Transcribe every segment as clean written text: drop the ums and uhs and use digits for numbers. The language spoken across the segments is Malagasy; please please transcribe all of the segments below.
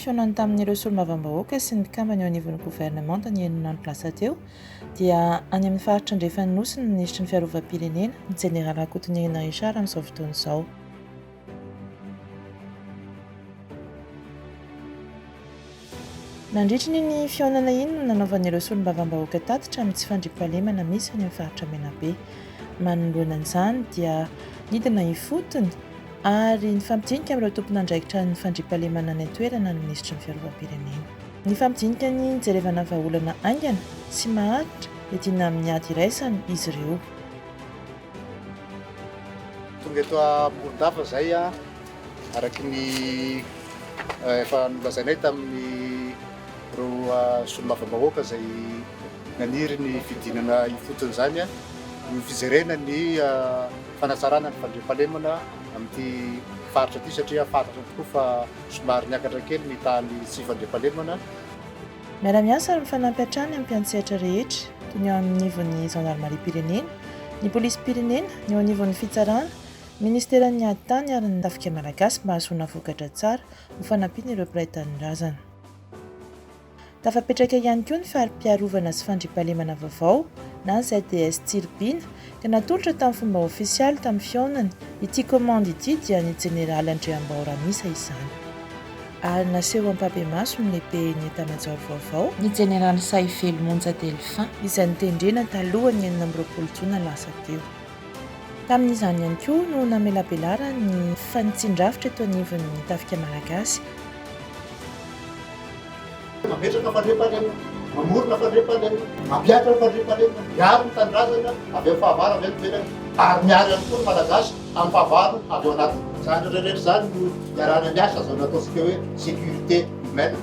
fionany tamin'ireo solombavambahoaka sy ny kambany eo anivon'ny gouvernemanta ny enonandro lasa teo dia any amin'ny faritra andrefan'ny nosy ny ministry ny fiarovam-pirenena ny Général Ankoatonirina Richard amin'izao fotoana izao. Nandritra ny fionana iny no nanaovan'ireo solombavambahoaka tatitra amin'ny tsy fandriam-pahalemana misy any amin'ny faritra Menabe. Manoloana an'izany dia nidina hifotony ary nifampidinika amin'ireo tompon'andraikitra ny fandriam-pahalemana any an-toerana ny ministry ny fiarovam-pirenena. Nifampidinika ny jerevana vahaolana aingana sy maharitra edina amin'ny ady iraisany izy ireo. Tonga eto Morondava zay araky ny efa nolazainay tamin'ny reo solombavambahoaka zay naniry ny fidinana ifotony zany ny fizerena ny fanatsarana ny fandriam-pahalemana amin'ity faritra ity satria fantatra tokoa fa somary niakatra kely ny tany tsy fandriam-pahalemana. Miara-miasa ary mifanampy hatrany amin'ny mpiantsehatra rehetra toy ny eo amin'ny nivon'ny gendarmerie pirenena, ny polisy pirenena, ny eo anivon'ny fitsarana, ministeran'ny ady tany ary ny tafika malagasy mba hahasoana vokatra tsara ho fanampiana ireo mpiray tanindrazana. Tafapetraka ihany koa ny farim-piarovana sy fandriam-pahalemana vaovao na ZDS Tsirbina ka natolotra tamin'ny fomba ofisialy tamin'ny fionany ity commande ity dia ny Général Andriambaoranisa izany. Ary naseho ampabe-maso ny lehibe ny etamajoro vaovao ny Général Saifelo Monja Delphin izay nitendrena taloha ny 20 Jona lasa teo. Tamin'izany ihany koa no namelabelara ny fanitsin-drafitra eto anivon'ny tafika malagasy. Mametraka fandriam-pahalemana, mamorona fandriam-pahalemana, mampiatra fandriam-pahalemana, miaro ny tanindrazana avy amin'ny fahavara avy amin'ny ary miaro ihany koa ny malagasy amin'ny fahavara avy ao anatiny. Zany rehetra zany no iarana miasa zao nataontsika hoe sécurité humaine.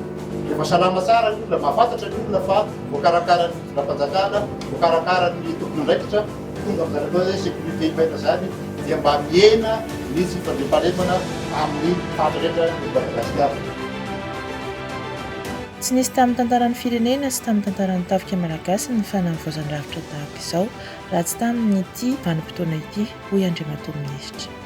Rehefa salama tsara ny olona, mahafantatra ny olona fa voakarakara ny fitondram-panjakana, voakarakara ny tompon'andraikitra, tonga amin'izany atao hoe sécurité humaine zany dia mba miena misy fandriam-pahalemana amin'ny faritra rehetra ny Madagasikara. Tsy nisy tamin'ny tantaran'ny firenena sy tamin'ny tantaran'ny tafika malagasy ny fanavaozan-dravitra tahaka izao raha tsy tamin'ity vanim-potoana ity hoy Andriamatoa Minisitra.